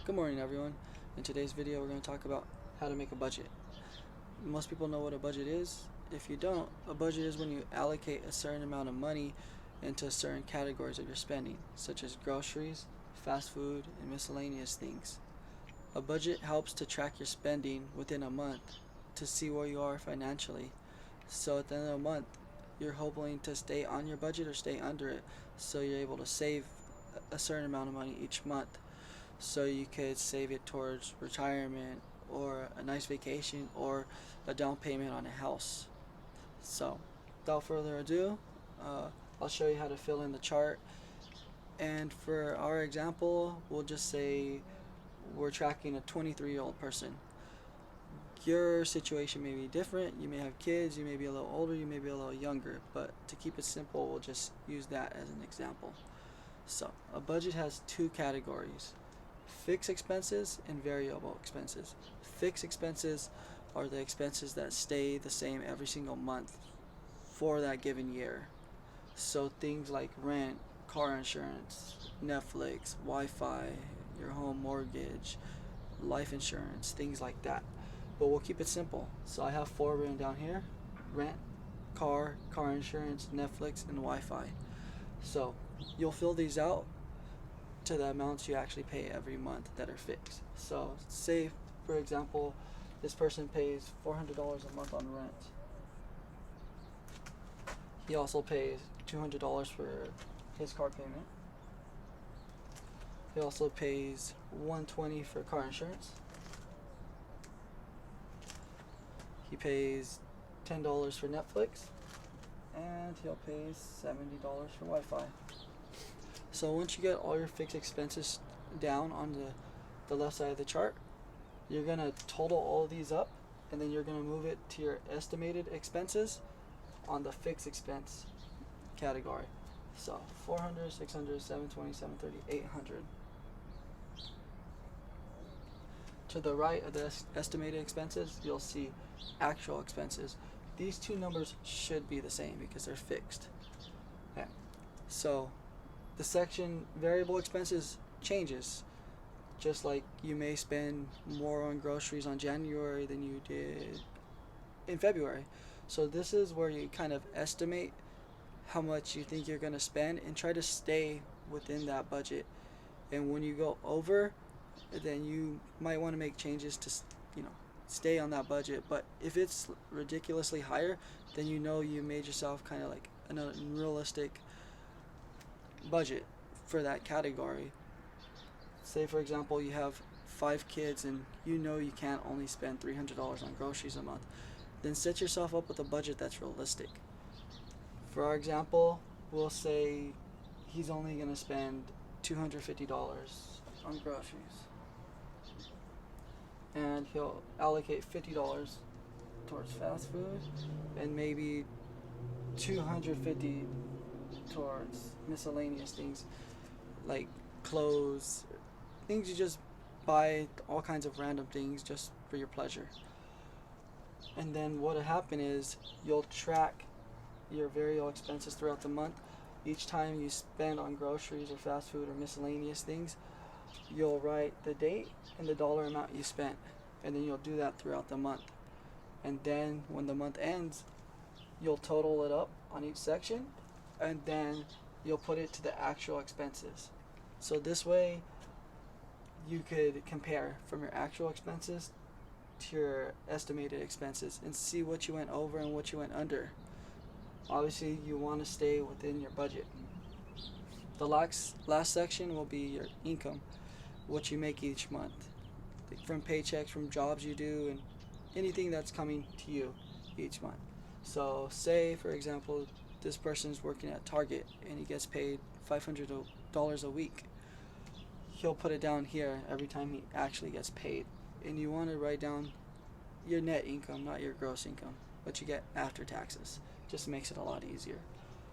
Good morning, everyone. In today's video, we're going to talk about how to make a budget. Most people know what a budget is. If you don't, a budget is when you allocate a certain amount of money into certain categories of your spending, such as groceries, fast food, and miscellaneous things. A budget helps to track your spending within a month to see where you are financially. So at the end of the month, you're hoping to stay on your budget or stay under it, so you're able to save a certain amount of money each month. So you could save it towards retirement or a nice vacation or a down payment on a house. So without further ado, I'll show you how to fill in the chart. And for our example, we'll just say we're tracking a 23-year-old person. Your situation may be different. You may have kids, you may be a little older, you may be a little younger, but to keep it simple, we'll just use that as an example. So a budget has two categories: fixed expenses and variable expenses. Fixed expenses are the expenses that stay the same every single month for that given year. So things like rent, car insurance, Netflix, Wi-Fi, your home mortgage, life insurance, things like that. But we'll keep it simple. So I have four written down here: rent, car insurance, Netflix, and Wi-Fi. So you'll fill these out to the amounts you actually pay every month that are fixed. So say, for example, this person pays $400 a month on rent. He also pays $200 for his car payment. He also pays $120 for car insurance. He pays $10 for Netflix, and he'll pay $70 for Wi-Fi. So once you get all your fixed expenses down on the left side of the chart, you're going to total all of these up, and then you're going to move it to your estimated expenses on the fixed expense category. So 400, 600, 720, 730, 800. To the right of the estimated expenses, you'll see actual expenses. These two numbers should be the same because they're fixed. Okay. So the section variable expenses changes. Just like you may spend more on groceries on January than you did in February. So this is where you kind of estimate how much you think you're going to spend and try to stay within that budget. And when you go over, then you might want to make changes to, stay on that budget. But if it's ridiculously higher, then you made yourself kind of like an unrealistic budget for that category. Say, for example, you have 5 kids and you can't only spend $300 on groceries a month. Then set yourself up with a budget that's realistic. For our example, we'll say he's only going to spend $250 on groceries. And he'll allocate $50 towards fast food and maybe $250 towards miscellaneous things like clothes, things you just buy, all kinds of random things just for your pleasure. And then what'll happen is you'll track your variable expenses throughout the month. Each time you spend on groceries or fast food or miscellaneous things, you'll write the date and the dollar amount you spent, and then you'll do that throughout the month. And then when the month ends, you'll total it up on each section, and then you'll put it to the actual expenses. So this way you could compare from your actual expenses to your estimated expenses and see what you went over and what you went under. Obviously you want to stay within your budget. The last section will be your income, what you make each month, from paychecks, from jobs you do, and anything that's coming to you each month. So say, for example, this person's working at Target and he gets paid $500 a week. He'll put it down here every time he actually gets paid. And you want to write down your net income, not your gross income, what you get after taxes. Just makes it a lot easier.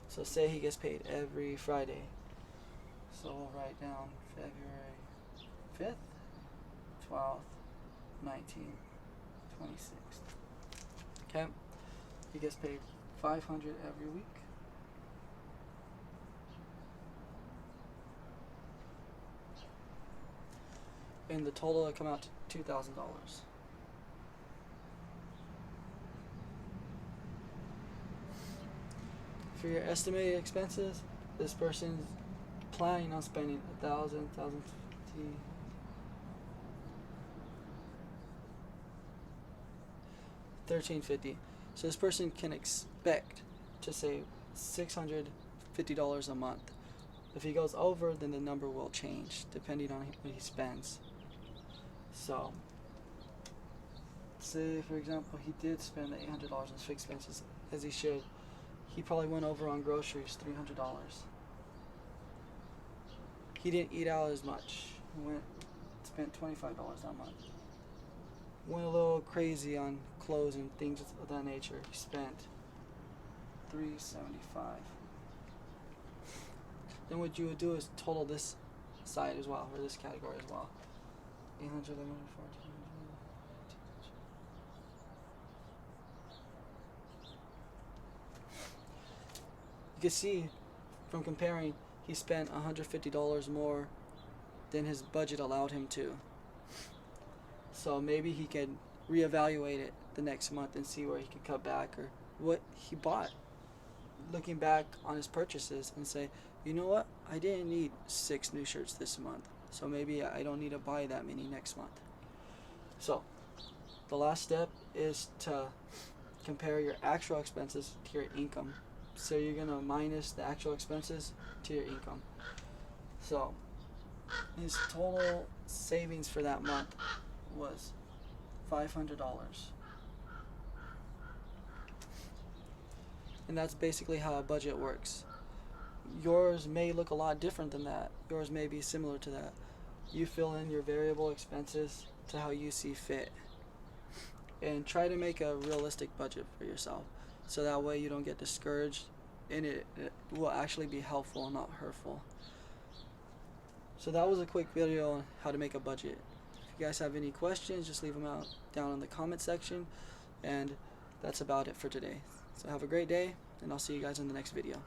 So say he gets paid every Friday. So we'll write down February 5th, 12th, 19th, 26th. Okay? He gets paid $500 every week. and the total will come out to $2,000. For your estimated expenses, this person's planning on spending $1,000, $1,050, $1,350. So this person can expect to save $650 a month. If he goes over, then the number will change depending on what he spends. So, say for example he did spend the $800 on his fixed expenses, as he should. He probably went over on groceries, $300. He didn't eat out as much. He spent $25 that month. Went a little crazy on clothes and things of that nature. He spent $375. Then what you would do is total this side as well, or this category as well. 800, 1100, 1400. You can see from comparing, he spent $150 more than his budget allowed him to. So maybe he can reevaluate it the next month and see where he could cut back or what he bought. Looking back on his purchases and say, you know what, I didn't need 6 new shirts this month, so maybe I don't need to buy that many next month. So the last step is to compare your actual expenses to your income. So you're going to minus the actual expenses to your income. So his total savings for that month was $500. And that's basically how a budget works. Yours may look a lot different than that. Yours may be similar to that. You fill in your variable expenses to how you see fit. And try to make a realistic budget for yourself, so that way you don't get discouraged and it will actually be helpful and not hurtful. So that was a quick video on how to make a budget. If you guys have any questions, just leave them out down in the comment section. And that's about it for today. So have a great day, and I'll see you guys in the next video.